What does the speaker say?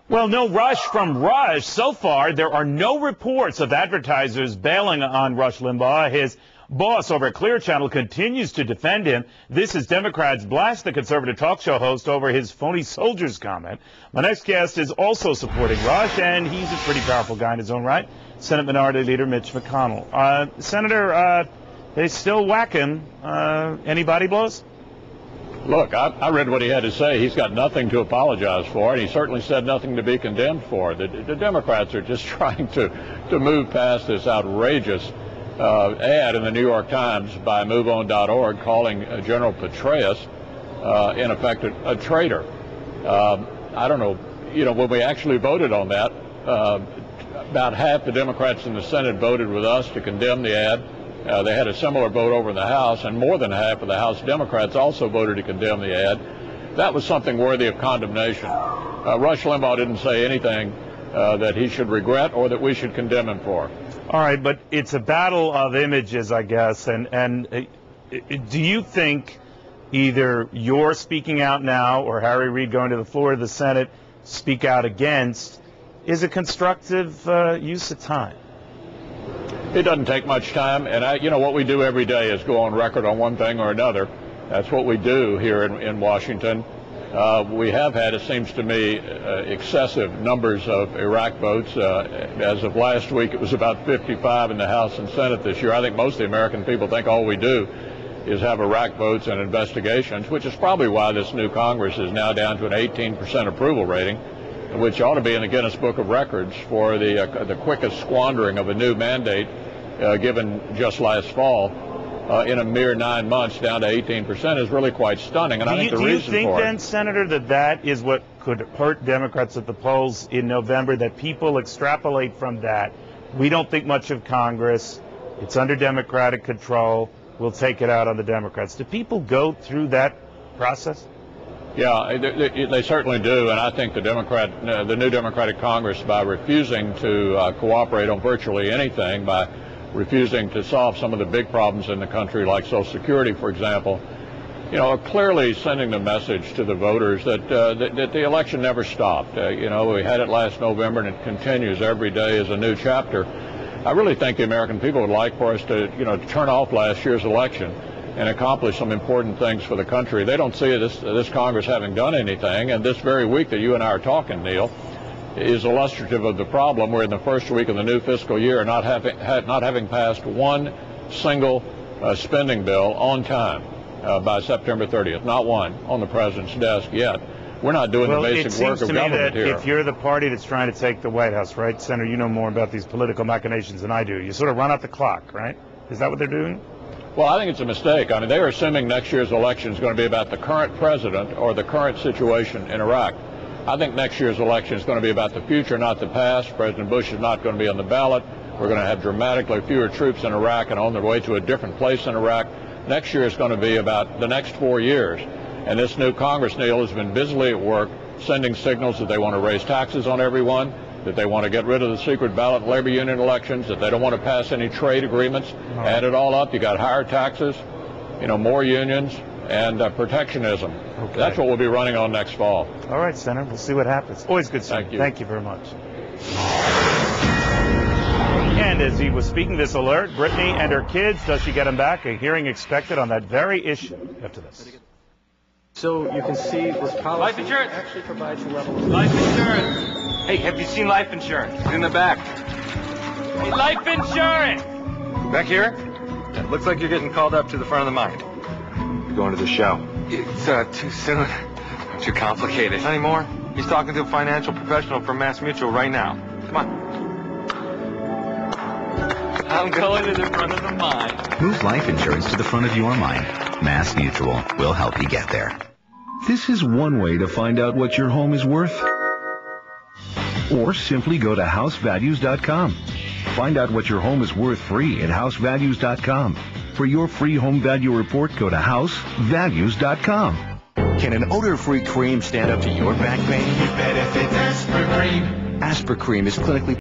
Well, no rush from Rush. So far, there are no reports of advertisers bailing on Rush Limbaugh. His boss over at Clear Channel continues to defend him. This is Democrats blast the conservative talk show host over his phony soldiers comment. My next guest is also supporting Rush, and he's a pretty powerful guy in his own right, Senate Minority Leader Mitch McConnell. Senator, they still whack him. Any body blows? Look, I read what he had to say. He's got nothing to apologize for, and he certainly said nothing to be condemned for. The Democrats are just trying to move past this outrageous ad in the New York Times by MoveOn.org calling General Petraeus, in effect, a traitor. I don't know, when we actually voted on that, about half the Democrats in the Senate voted with us to condemn the ad. They had a similar vote over in the House, and more than half of the House Democrats also voted to condemn the ad. That was something worthy of condemnation. Rush Limbaugh didn't say anything that he should regret or that we should condemn him for. All right, but it's a battle of images, I guess. And do you think either you're speaking out now or Harry Reid going to the floor of the Senate speak out against is a constructive use of time? It doesn't take much time, and what we do every day is go on record on one thing or another. That's what we do here in Washington. We have had, it seems to me, excessive numbers of Iraq votes. As of last week, it was about 55 in the House and Senate this year. I think most of the American people think all we do is have Iraq votes and investigations, which is probably why this new Congress is now down to an 18% approval rating, which ought to be in the Guinness Book of Records for the quickest squandering of a new mandate given just last fall in a mere 9 months down to 18% is really quite stunning. And I think the reason for it. Do you think then, Senator, that is what could hurt Democrats at the polls in November, that people extrapolate from that? We don't think much of Congress. It's under Democratic control. We'll take it out on the Democrats. Do people go through that process? Yeah, they certainly do, and I think the new Democratic Congress, by refusing to cooperate on virtually anything, by refusing to solve some of the big problems in the country, like Social Security, for example, are clearly sending the message to the voters that the election never stopped. We had it last November, and it continues every day as a new chapter. I really think the American people would like for us to, turn off last year's election and accomplish some important things for the country. They don't see this Congress having done anything, and this very week that you and I are talking, Neil, is illustrative of the problem. We're in the first week of the new fiscal year, not having passed one single spending bill on time by September 30th. Not one on the president's desk yet. We're not doing the basic work of government here. Well, it seems to me that if you're the party that's trying to take the White House, right, Senator, you know more about these political machinations than I do. You sort of run out the clock, right? Is that what they're doing? Well, I think it's a mistake. I mean, they are assuming next year's election is going to be about the current president or the current situation in Iraq. I think next year's election is going to be about the future, not the past. President Bush is not going to be on the ballot. We're going to have dramatically fewer troops in Iraq and on their way to a different place in Iraq. Next year is going to be about the next 4 years. And this new Congress, Neil, has been busily at work sending signals that they want to raise taxes on everyone, that they want to get rid of the secret ballot labor union elections, that they don't want to pass any trade agreements. Add it all up, you got higher taxes, more unions, and protectionism. Okay. That's what we'll be running on next fall. All right, Senator. We'll see what happens. Always good, Senator. Thank you. Thank you very much. And as he was speaking this alert, Brittany and her kids, does she get them back? A hearing expected on that very issue after this. So you can see this policy life insurance actually provides you levels of life insurance. Hey, have you seen life insurance? It's in the back. Hey, life insurance! Back here? It looks like you're getting called up to the front of the mind. You're going to the show. It's too soon. Too complicated. Not anymore. He's talking to a financial professional from Mass Mutual right now. Come on. I'm going to the front of the mind. Move life insurance to the front of your mind. Mass Mutual will help you get there. This is one way to find out what your home is worth. Or simply go to housevalues.com. Find out what your home is worth free at housevalues.com. For your free home value report, go to housevalues.com. Can an odor-free cream stand up to your back pain? You bet if it's Asper Cream. Asper Cream is clinically